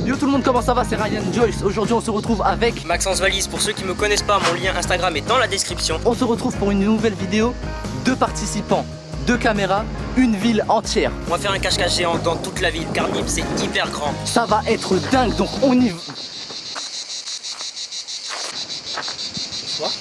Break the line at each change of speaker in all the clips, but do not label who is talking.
Yo tout le monde, comment ça va? C'est Ryan Joyce. Aujourd'hui on se retrouve avec
Maxence Valise. Pour ceux qui me connaissent pas, mon lien Instagram est dans la description.
On se retrouve pour une nouvelle vidéo. 2 participants, 2 caméras, une ville entière.
On va faire un cache-cache géant dans toute la ville car Nîmes c'est hyper grand.
Ça va être dingue, donc on y va.
Bonsoir.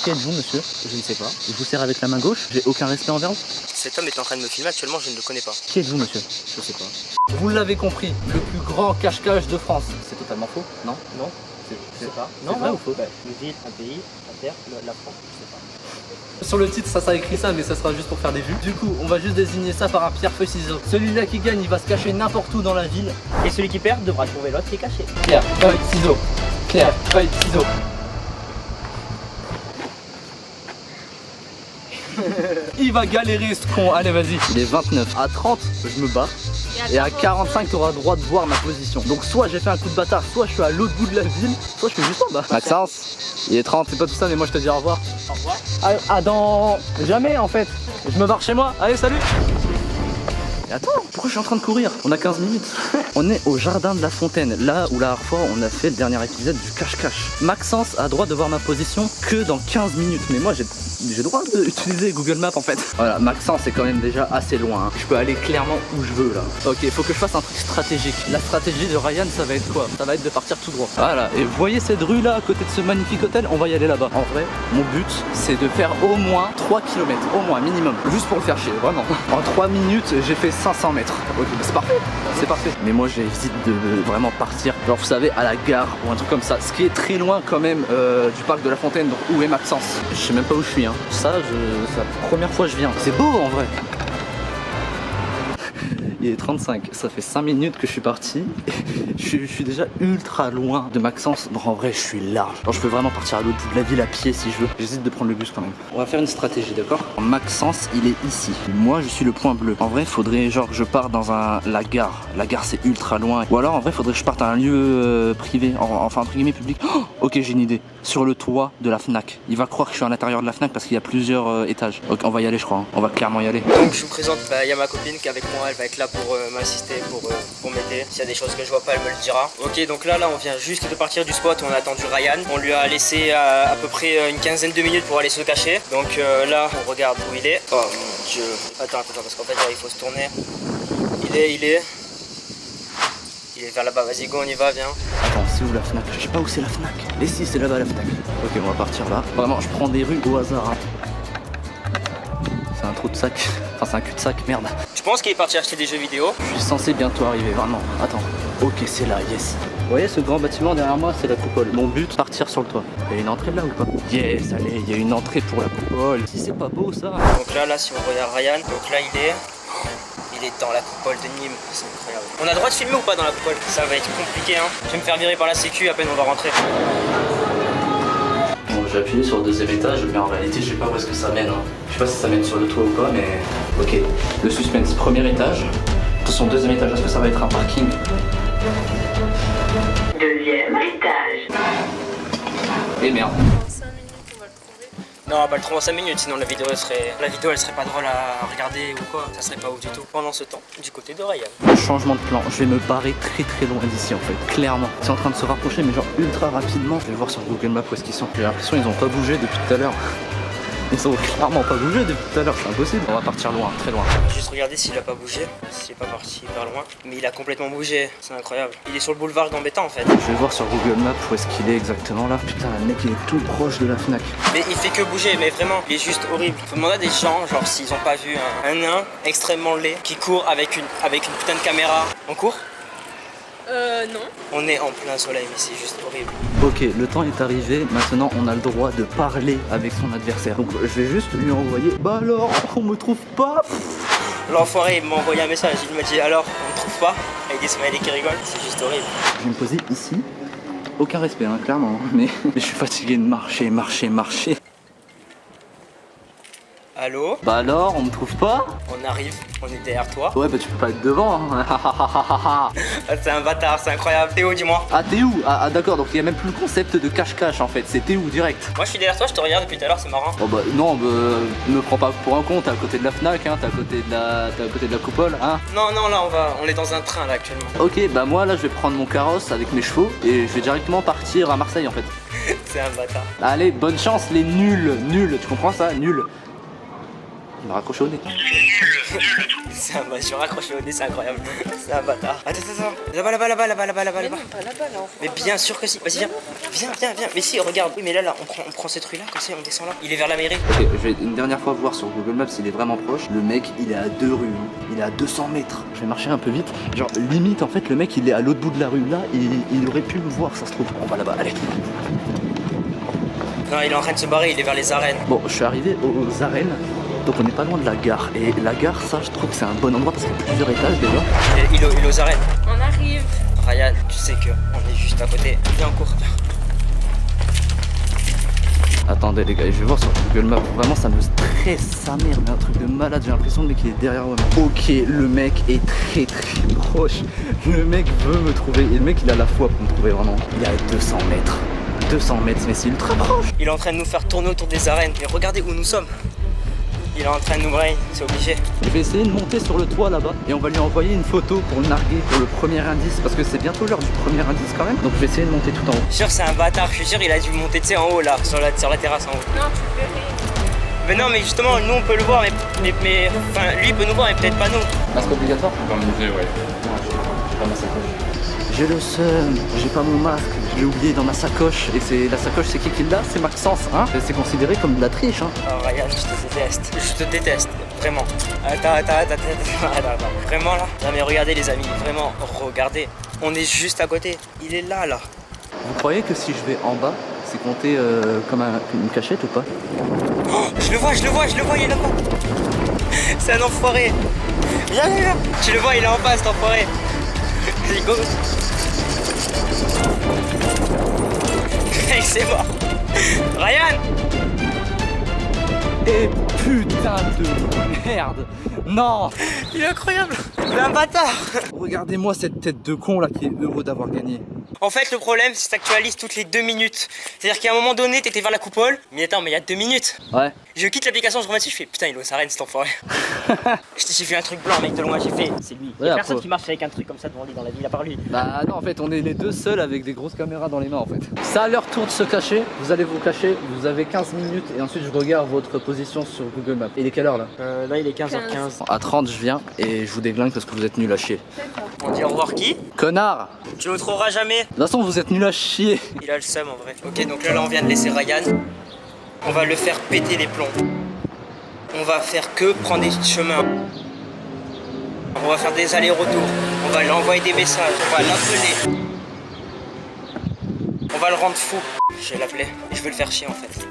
Qui êtes-vous monsieur?
Je ne sais pas.
Je vous sers avec la main gauche, j'ai aucun respect envers vous.
Cet homme est en train de me filmer actuellement, je ne le connais pas.
Qui êtes-vous monsieur?
Je sais pas.
Vous l'avez compris, le plus grand cache-cache de France. C'est totalement faux, non?
Non, je sais pas.
Non, vrai ou faux?
Une ville, un pays, un terre, la France, je sais pas.
Sur le titre ça sera écrit ça, mais ça sera juste pour faire des vues. Du coup on va juste désigner ça par un pierre feuille ciseaux. Celui-là qui gagne il va se cacher n'importe où dans la ville.
Et celui qui perd devra trouver l'autre qui est caché.
Pierre feuille ciseaux. Pierre feuille ciseaux. Il va galérer ce con, allez vas-y. Il est 29, à 30 je me bats. Et à 45 tu auras le droit de voir ma position. Donc soit j'ai fait un coup de bâtard, soit je suis à l'autre bout de la ville, soit je suis juste en bas. Maxence, il est 30, c'est pas tout ça, mais moi je te dis au revoir.
Au revoir.
Ah dans... Jamais en fait. Je me barre chez moi, allez salut. Et attends, pourquoi je suis en train de courir? On a 15 minutes. On est au jardin de la fontaine, là où la dernière fois on a fait le dernier épisode du cache-cache. Maxence a droit de voir ma position que dans 15 minutes. Mais moi j'ai le droit d'utiliser Google Maps en fait. Voilà, Maxence est quand même déjà assez loin, hein. Je peux aller clairement où je veux là. Ok, faut que je fasse un truc stratégique. La stratégie de Ryan ça va être quoi? Ça va être de partir tout droit. Voilà, et vous voyez cette rue là à côté de ce magnifique hôtel? On va y aller là-bas. En vrai, mon but c'est de faire au moins 3 km, au moins minimum. Juste pour le faire chier, vraiment. En 3 minutes j'ai fait 500 mètres. Ok, c'est parfait. C'est parfait. Mais moi j'hésite de vraiment partir, genre vous savez, à la gare ou un truc comme ça. Ce qui est très loin quand même du parc de la Fontaine. Donc où est Maxence? Je sais même pas où je suis, hein. Ça, c'est la première fois que je viens. C'est beau en vrai. Il est 35, ça fait 5 minutes que je suis parti. Je suis déjà ultra loin de Maxence. Donc en vrai je suis large. Alors je peux vraiment partir à l'autre bout de la ville à pied si je veux. J'hésite de prendre le bus quand même. On va faire une stratégie, d'accord? Maxence il est ici. Moi je suis le point bleu. En vrai faudrait genre que je parte dans la gare. La gare c'est ultra loin. Ou alors en vrai faudrait que je parte à un lieu privé. Enfin entre guillemets public. Oh, ok j'ai une idée. Sur le toit de la Fnac. Il va croire que je suis à l'intérieur de la Fnac parce qu'il y a plusieurs étages. Ok on va y aller je crois, hein. On va clairement y aller.
Donc je vous présente, il y a ma copine qui est avec moi, elle va être là pour m'assister, pour m'aider. S'il y a des choses que je vois pas, elle me le dira. Ok, donc là on vient juste de partir du spot où on a attendu Ryan. On lui a laissé à peu près une quinzaine de minutes pour aller se cacher. Donc là, on regarde où il est. Oh mon dieu. Attends, parce qu'en fait, il faut se tourner. Il est vers là-bas. Vas-y, go, on y va, viens.
Attends, c'est où la Fnac? Je sais pas où c'est la Fnac. Et si, c'est là-bas la Fnac. Ok, on va partir là. Vraiment, je prends des rues au hasard, hein. C'est un trou de sac. Enfin, c'est un cul-de-sac, merde.
Je pense qu'il est parti acheter des jeux vidéo.
Je suis censé bientôt arriver, vraiment. Attends. Ok, c'est là, yes. Vous voyez ce grand bâtiment derrière moi, c'est la coupole. Mon but, partir sur le toit. Il y a une entrée là ou pas? Yes, allez, il y a une entrée pour la coupole. Si c'est pas beau ça.
Donc là, si on regarde Ryan, donc là il est dans la coupole de Nîmes. C'est incroyable. On a le droit de filmer ou pas dans la coupole? Ça va être compliqué, hein. Je vais me faire virer par la sécu à peine on va rentrer.
Bon, j'ai appuyé sur le 2e étage, mais en réalité, je sais pas où est-ce que ça mène, hein. Je sais pas si ça mène sur le toit ou pas, mais ok. Le suspense, 1er étage. Attention, 2e étage, est-ce que ça va être un parking?
2e étage.
Et merde.
Non, on va pas le trouver en 5 minutes, sinon la vidéo elle serait pas drôle à regarder ou quoi. Ça serait pas ouf du tout. Pendant ce temps, du côté de Ryan.
Changement de plan, je vais me barrer très loin d'ici en fait, clairement. C'est en train de se rapprocher mais genre ultra rapidement. Je vais voir sur Google Maps où est-ce qu'ils sont. J'ai l'impression qu'ils ont pas bougé depuis tout à l'heure. Ils ont clairement pas bougé depuis tout à l'heure, c'est impossible. On va partir loin, très loin.
On va juste regarder s'il a pas bougé, s'il est pas parti hyper loin. Mais il a complètement bougé, c'est incroyable. Il est sur le boulevard Gambetta en fait.
Je vais voir sur Google Maps où est-ce qu'il est exactement là. Putain, le mec il est tout proche de la Fnac.
Mais il fait que bouger, mais vraiment, il est juste horrible. Faut demander à des gens, genre s'ils ont pas vu un nain extrêmement laid qui court avec une putain de caméra. On court?
Non.
On est en plein soleil, mais c'est juste horrible.
Ok, le temps est arrivé, maintenant on a le droit de parler avec son adversaire. Donc je vais juste lui envoyer. Bah alors, on me trouve pas?
L'enfoiré il m'a envoyé un message, il m'a dit alors on ne trouve pas, avec des smileys qui rigolent, c'est juste horrible.
Je vais me poser ici. Aucun respect, hein, clairement. Mais je suis fatigué de marcher.
Allô?
Bah alors, on me trouve pas?
On arrive, on est derrière toi.
Ouais, bah tu peux pas être devant. Hein.
Ah, c'est un bâtard, c'est incroyable. T'es où, dis-moi?
Ah, t'es où? Ah, d'accord, donc il y a même plus le concept de cache-cache en fait. C'est t'es où direct?
Moi, je suis derrière toi, je te regarde depuis tout à l'heure, c'est marrant.
Oh bah non, bah, me prends pas pour un con, t'es à côté de la Fnac, hein, t'es à côté de la coupole, hein.
Non, là, on est dans un train là actuellement.
Ok, bah moi là je vais prendre mon carrosse avec mes chevaux et je vais directement partir à Marseille en fait.
C'est un bâtard.
Allez, bonne chance les nuls, tu comprends ça? Nuls. Il m'a raccroché au nez.
C'est un bâtard, je raccroché au nez, c'est incroyable. C'est un bâtard. Attends. Là-bas.
Mais non, pas là-bas là.
Mais bien sûr que si. Vas-y, viens. Mais si, regarde. Oui, mais là, on prend cette rue-là, comme ça, on descend là. Il est vers la mairie.
Ok, je vais une dernière fois voir sur Google Maps s'il est vraiment proche. Le mec, il est à 2 rues, hein. Il est à 200 mètres. Je vais marcher un peu vite. Genre, limite, en fait, le mec, il est à l'autre bout de la rue là et il aurait pu me voir, ça se trouve. On va là-bas, allez.
Non, il est en train de se barrer, il est vers les arènes.
Bon, je suis arrivé aux arènes. Donc on n'est pas loin de la gare. Et la gare, ça, je trouve que c'est un bon endroit parce qu'il y a plusieurs étages déjà.
Il est aux arènes.
On arrive.
Ryan, tu sais que on est juste à côté. Viens, on court.
Attendez les gars, je vais voir sur Google Maps. Vraiment, ça me stresse sa mère, mais un truc de malade. J'ai l'impression que le mec il est derrière moi. Ok, le mec est très proche. Le mec veut me trouver. Et le mec, il a la foi pour me trouver vraiment. Il est à 200 mètres. 200 mètres, mais c'est ultra proche.
Il est en train de nous faire tourner autour des arènes. Mais regardez où nous sommes. Il est en train de nous brain, c'est obligé.
Je vais essayer de monter sur le toit là-bas et on va lui envoyer une photo pour le narguer pour le premier indice parce que c'est bientôt l'heure du premier indice quand même. Donc je vais essayer de monter tout en haut.
Je suis sûr c'est un bâtard, je suis sûr il a dû monter tu sais en haut là, sur la terrasse en haut.
Non, tu peux rien.
Mais non mais justement nous on peut le voir mais enfin lui il peut nous voir mais peut-être pas nous.
Masque obligatoire?
Dans le musée, ouais.
J'ai pas ma sacoche. J'ai le seum, j'ai pas mon masque, je l'ai oublié dans ma sacoche. Et c'est la sacoche, c'est qui l'a? C'est Maxence, hein? C'est considéré comme de la triche, hein?
Oh Ryan, je te déteste. Je te déteste, vraiment. Attends. Vraiment là? Non mais regardez les amis, vraiment, regardez. On est juste à côté. Il est là.
Vous croyez que si je vais en bas, c'est compté comme une cachette ou pas?
Oh, je le vois, il est là-bas. C'est un enfoiré. Viens. Tu le vois, il est en bas cet enfoiré. Allez, go. Hey, c'est mort. Ryan.
Et putain de merde! Non!
Il est incroyable. Il est un bâtard.
Regardez-moi cette tête de con là qui est heureux d'avoir gagné.
En fait, le problème, c'est que t'actualises toutes les 2 minutes. C'est-à-dire qu'à un moment donné, t'étais vers la coupole. Mais attends, mais il y a 2 minutes.
Ouais.
Je quitte l'application, je remets dessus, je fais putain, il est aux arènes cet enfoiré. J'ai fait un truc blanc, mec, de loin, j'ai fait. C'est lui. Il y a personne qui marche avec un truc comme ça devant lui dans la ville, à part lui.
Bah non, en fait, on est les deux seuls avec des grosses caméras dans les mains en fait. Ça a leur tour de se cacher. Vous allez vous cacher. Vous avez 15 minutes et ensuite je regarde votre position sur Google Maps. Et il est quelle heure là?
Là, il est 15h15.
À 30, je viens et je vous déglingue parce que vous êtes nuls à chier.
On dit au revoir qui?
Connard!
Tu me trouveras jamais.
De toute façon, vous êtes nuls à chier.
Il a le seum en vrai. Ok, donc là on vient de laisser Ryan. On va le faire péter les plombs. On va faire que prendre des chemins. On va faire des allers-retours. On va lui envoyer des messages. On va l'appeler. On va le rendre fou. Je vais l'appeler et je veux le faire chier en fait.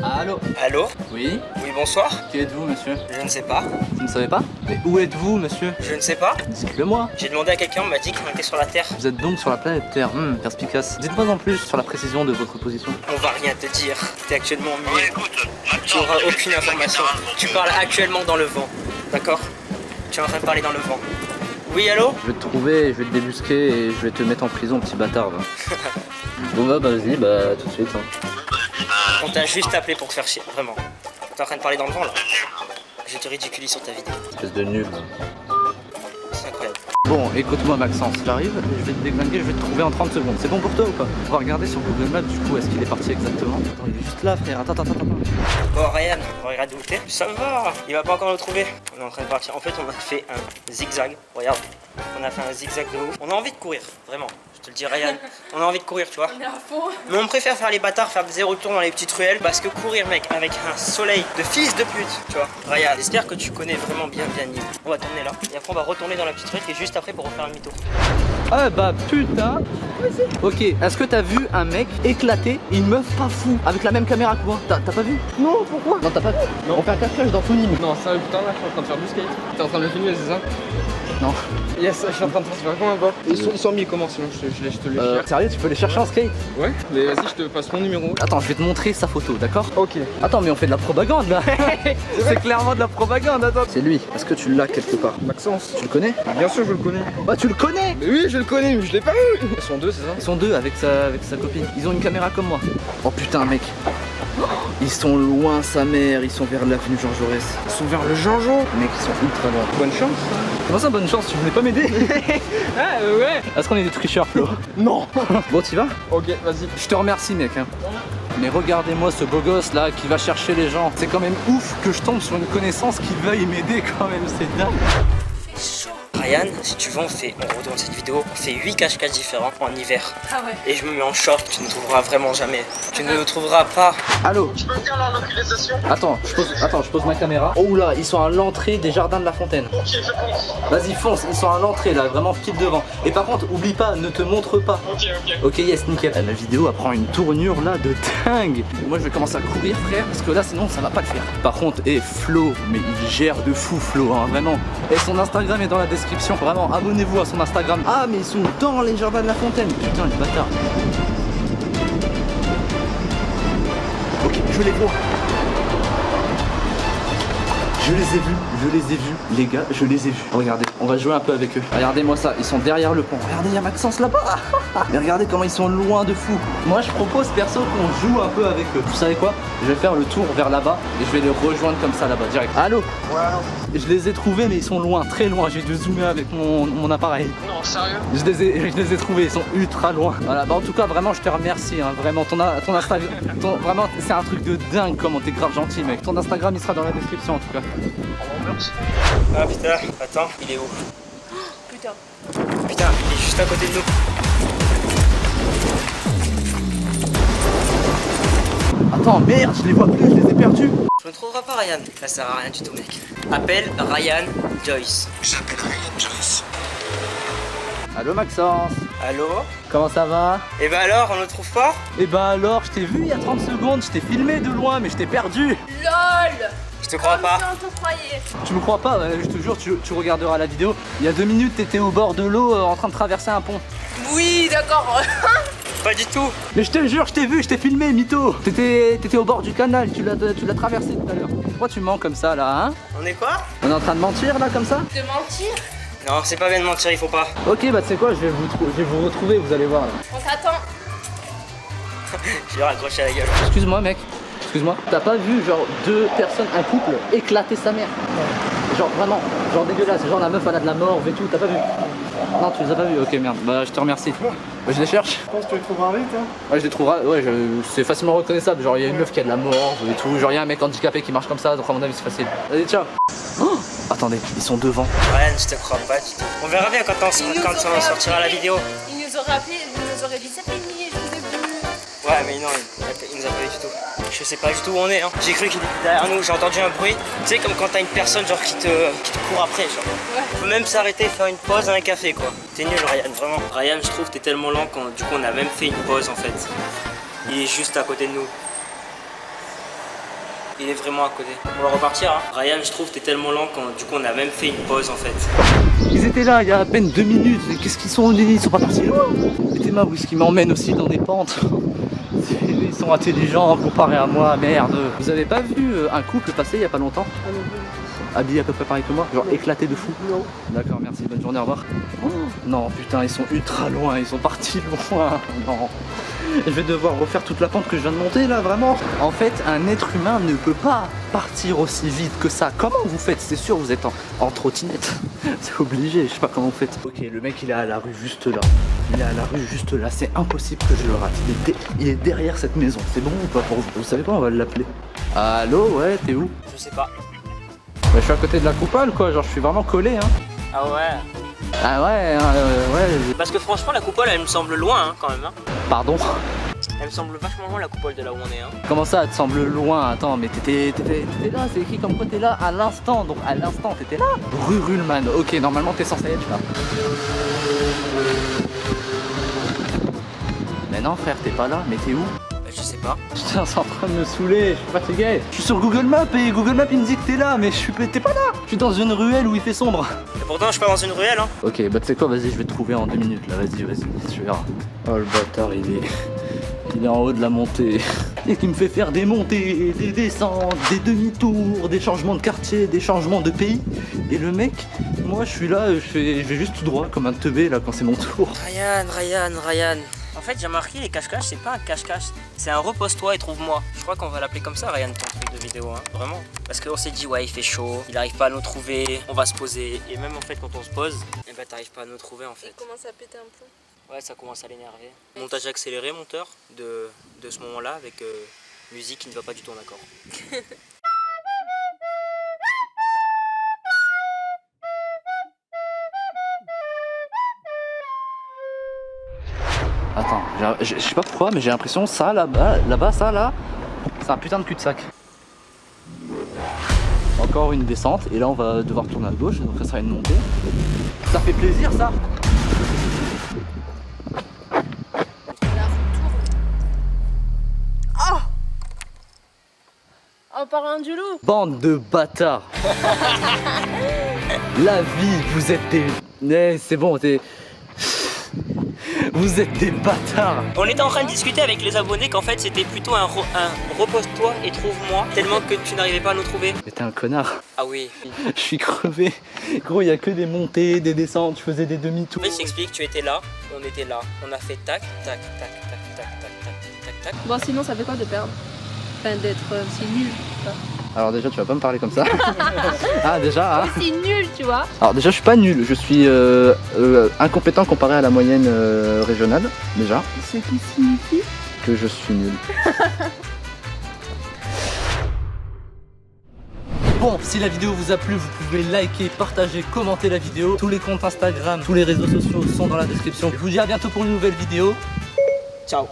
Allô?
Allô?
Oui?
Oui, bonsoir.
Qui êtes-vous, monsieur?
Je ne sais pas.
Vous ne savez pas? Mais où êtes-vous, monsieur?
Je ne sais pas.
Dites-le moi.
J'ai demandé à quelqu'un, on m'a dit qu'on était sur la Terre.
Vous êtes donc sur la planète Terre. Perspicace. Dites-moi en plus sur la précision de votre position.
On va rien te dire. T'es actuellement muet. Tu n'auras aucune information. Tu parles actuellement dans le vent. D'accord? Tu es en train de parler dans le vent. Oui, allô?
Je vais te trouver, je vais te débusquer et je vais te mettre en prison, petit bâtard. Va. Bon bah vas-y, bah tout de suite. Hein.
On t'a juste appelé pour te faire chier, vraiment. T'es en train de parler dans le vent là. Je te ridiculise sur ta vidéo.
Espèce de nul.
C'est incroyable.
Bon, écoute-moi Maxence, j'arrive, je vais te déglinguer, je vais te trouver en 30 secondes. C'est bon pour toi ou pas? On va regarder sur Google Maps du coup, est-ce qu'il est parti exactement? Attends, il est juste là frère, attends.
Bon Ryan, on va regarder où t'es. Ça va, il va pas encore le trouver. On est en train de partir. En fait, on a fait un zigzag. Regarde, on a fait un zigzag de ouf. On a envie de courir, vraiment. Je te le dis Ryan, on a envie de courir, tu vois.
On est à fond.
Mais on préfère faire les bâtards, faire des retours dans les petites ruelles parce que courir mec avec un soleil de fils de pute, tu vois. Regarde, j'espère que tu connais vraiment bien Nîmes. On va tourner là et après on va retourner dans la petite rue qui est juste après pour refaire un demi-tour.
Ah bah putain. Ok, est-ce que t'as vu un mec éclater une meuf pas fou avec la même caméra que moi? T'as pas vu? Non, pourquoi? Non, t'as pas vu? Non. On fait un cache-cache dans tout Nîmes.
Non, sérieux, putain, là, je suis en train de faire du skate. T'es en train de le filmer, c'est ça?
Non.
Yes, je suis en train de transférer comme un bot. Ils sont mis comment sinon je te les cherche.
Sérieux, tu peux les chercher en skate?
Ouais, mais vas-y, je te passe mon numéro.
Attends, je vais te montrer sa photo, d'accord?
Ok.
Attends, mais on fait de la propagande là. C'est clairement de la propagande, attends. C'est lui, est-ce que tu l'as quelque part?
Maxence.
Tu le connais?
Bien sûr, je le connais.
Bah tu le connais.
Mais oui, je le connais, mais je l'ai pas vu. Ils sont deux, c'est ça?
Ils sont deux avec sa copine. Ils ont une caméra comme moi. Oh putain mec. Ils sont loin sa mère, ils sont vers l'avenue Jean Jaurès.
Ils sont vers le Jean-Jean.
Mec, ils sont ultra loin.
Bonne chance.
Comment ça bonne chance, tu voulais pas m'aider?
Ah ouais.
Est-ce qu'on est des tricheurs Flo?
Non.
Bon t'y vas?
Ok, vas-y.
Je te remercie mec hein. Mais regardez-moi ce beau gosse là qui va chercher les gens. C'est quand même ouf que je tombe sur une connaissance qui veuille m'aider quand même, c'est dingue.
Ryan, si tu veux, on retourne cette vidéo, on fait 8 cache-cache différents en hiver.
Ah ouais.
Et je me mets en short, tu ne trouveras vraiment jamais. Tu ne le trouveras pas.
Allô?
Tu peux me dire leur localisation?
Attends, je pose ma caméra. Oh là, ils sont à l'entrée des jardins de la fontaine.
Ok, je fonce.
Vas-y fonce, ils sont à l'entrée là, vraiment pile devant. Et par contre, oublie pas, ne te montre pas.
Ok, ok.
Ok yes, nickel. La vidéo elle prend une tournure là de dingue. Moi je vais commencer à courir frère, parce que là sinon ça va pas le faire. Par contre, Flo, mais il gère de fou Flo, hein, vraiment. Et son Instagram est dans la description, vraiment, abonnez-vous à son Instagram. Ah mais ils sont dans les jardins de la fontaine, putain les bâtards. Ok, je les vois. Je les ai vus, les gars, je les ai vus. Regardez, on va jouer un peu avec eux. Regardez-moi ça, ils sont derrière le pont. Regardez, il y a Maxence là-bas. Mais regardez comment ils sont loin de fou. Moi, je propose perso qu'on joue un peu avec eux. Vous savez quoi? Je vais faire le tour vers là-bas et je vais les rejoindre comme ça là-bas, direct. Allô? Ouais. Je les ai trouvés, mais ils sont loin, très loin. J'ai dû zoomer avec mon appareil.
Non, sérieux?
Je les ai trouvés, ils sont ultra loin. Voilà, bah en tout cas, vraiment, je te remercie. Hein, vraiment, ton Instagram, vraiment, c'est un truc de dingue comment t'es grave gentil, mec. Ton Instagram, il sera dans la description en tout cas.
Ah putain, attends, il est où?
Putain.
Putain, il est juste à côté de nous.
Attends, merde, je les vois plus, je les ai perdus.
Tu ne trouveras pas Ryan. Ça sert à rien du tout, mec. Appelle Ryan Joyce.
Allô Maxence,
Allô?
comment ça va?
Et ben alors, on ne le trouve pas?
Eh bah alors, je t'ai vu il y a 30 secondes, je t'ai filmé de loin, mais je t'ai perdu.
LOL.
Je te crois pas.
Comme on te croyait.
Tu me crois pas? Je te jure, tu regarderas la vidéo. Il y a 2 minutes, t'étais au bord de l'eau en train de traverser un pont.
Oui, d'accord.
Pas du tout.
Mais je te jure, je t'ai vu, je t'ai filmé, mytho. T'étais au bord du canal, tu l'as traversé tout à l'heure. Pourquoi tu mens comme ça là, hein?
On est quoi?
On est en train de mentir là comme ça?
De mentir.
Non, c'est pas bien de mentir, il faut pas.
Ok, bah tu sais quoi, je vais vous retrouver, vous allez voir là.
On t'attend.
Je vais raccrocher la gueule.
Excuse-moi mec, excuse-moi. T'as pas vu genre 2 personnes, un couple, éclater sa mère? Genre vraiment, genre dégueulasse, genre la meuf elle a de la morve et tout, t'as pas vu? Non, tu les as pas vus, ok merde, bah je te remercie. Bah, je les cherche.
Je pense que tu les trouveras vite, hein.
Ouais, je les trouverai, ouais, c'est facilement reconnaissable. Genre il y a une meuf qui a de la morve et tout, genre il y a un mec handicapé qui marche comme ça, donc à mon avis c'est facile. Allez, ciao. Oh, attendez, ils sont devant.
Ryan, je te crois pas du tout. On verra bien quand on sortira la vidéo.
Il nous aurait appelé, il nous aurait dit c'est fini, je vous ai vu.
Ouais, mais non, il nous a pas vu du tout. Je sais pas du tout où on est, hein. J'ai cru qu'il était derrière nous, j'ai entendu un bruit. Tu sais, comme quand t'as une personne genre qui te court après, genre.
Ouais.
Faut même s'arrêter, faire une pause à un café, quoi. T'es nul, Ryan, vraiment. Ryan, je trouve que t'es tellement lent qu'on du coup on a même fait une pause en fait. Il est juste à côté de nous. Il est vraiment à côté. On va repartir, hein. Ryan, je trouve que t'es tellement lent qu'on du coup on a même fait une pause en fait.
Ils étaient là il y a à peine 2 minutes. Qu'est-ce qu'ils sont? Ils sont pas partis loin. Et Théma, où est-ce qu'ils m'emmènent aussi dans des pentes? Ils sont intelligents comparé à moi, merde. Vous avez pas vu un couple passer il y a pas longtemps? Habillé à peu près pareil que moi, genre éclaté de fou? Non. D'accord, merci, bonne journée, au revoir. Oh, non, putain, ils sont ultra loin, ils sont partis loin. Non. Je vais devoir refaire toute la pente que je viens de monter là, vraiment. En fait, un être humain ne peut pas partir aussi vite que ça. Comment vous faites? C'est sûr, vous êtes en trottinette. C'est obligé, je sais pas comment vous faites. Ok, le mec il est à la rue juste là. Il est à la rue juste là, c'est impossible que je le rate. Il est derrière cette maison. C'est bon ou pas pour vous? Vous savez quoi, on va l'appeler. Allô, ouais, t'es où?
Je sais pas.
Bah, je suis à côté de la coupole quoi, genre je suis vraiment collé hein.
Ah ouais.
Ah ouais, ouais.
Parce que franchement, la coupole elle me semble loin hein, quand même. Hein.
Pardon?
Elle me semble vachement loin la coupole de là où on est. Hein.
Comment ça, elle te semble loin? Attends, mais t'étais là, c'est écrit comme quoi t'es là à l'instant, donc à l'instant t'étais là. Rue Ruhlmann, ok, normalement t'es censé être là. Mais non frère, t'es pas là, mais t'es où?
Je sais pas.
Putain, c'est en train de me saouler, je suis fatigué. Je suis sur Google Maps et Google Maps il me dit que t'es là, mais t'es pas là. Je suis dans une ruelle où il fait sombre.
Et pourtant, je suis pas dans une ruelle, hein.
Ok, bah tu sais quoi, vas-y, je vais te trouver en 2 minutes là, vas-y, tu verras. Oh le bâtard, il est en haut de la montée. Et qui me fait faire des montées, des descentes, des demi-tours, des changements de quartier, des changements de pays. Et le mec, moi je suis là, je vais juste tout droit comme un teubé là quand c'est mon tour.
Ryan. En fait, j'ai remarqué les cache-cache, c'est pas un cache-cache, c'est un repose-toi et trouve-moi. Je crois qu'on va l'appeler comme ça, Ryan, ton truc de vidéo, hein, vraiment. Parce qu'on s'est dit, ouais, il fait chaud, il arrive pas à nous trouver, on va se poser. Et même en fait, quand on se pose, eh ben, t'arrives pas à nous trouver en fait.
Il commence à péter un plomb.
Ouais, ça commence à l'énerver. Montage accéléré, monteur, de ce moment-là, avec musique qui ne va pas du tout en accord.
Attends, je sais pas pourquoi, mais j'ai l'impression ça là-bas, ça là, c'est un putain de cul-de-sac. Encore une descente, et là on va devoir tourner à gauche, donc ça sera une montée. Ça fait plaisir ça.
En parlant du loup.
Bande de bâtards. La vie, vous êtes des... C'est bon, vous êtes des bâtards.
On était en train de discuter avec les abonnés qu'en fait c'était plutôt un repose-toi et trouve-moi, tellement que tu n'arrivais pas à nous trouver.
Mais t'es un connard.
Ah oui.
Je suis crevé. Gros, il y a que des montées, des descentes, je faisais des demi-tours.
Mais je t'explique, tu étais là, on était là, on a fait tac, tac, tac, tac, tac, tac, tac, tac, tac.
Bon, sinon, ça fait quoi de perdre? Enfin, d'être si nul.
Alors déjà, tu vas pas me parler comme ça. Ah déjà, hein.
C'est nul, tu vois.
Alors déjà, je suis pas nul, je suis incompétent comparé à la moyenne régionale, déjà.
Ce qui signifie
Que je suis nul. Bon, si la vidéo vous a plu, vous pouvez liker, partager, commenter la vidéo. Tous les comptes Instagram, tous les réseaux sociaux sont dans la description. Je vous dis à bientôt pour une nouvelle vidéo.
Ciao.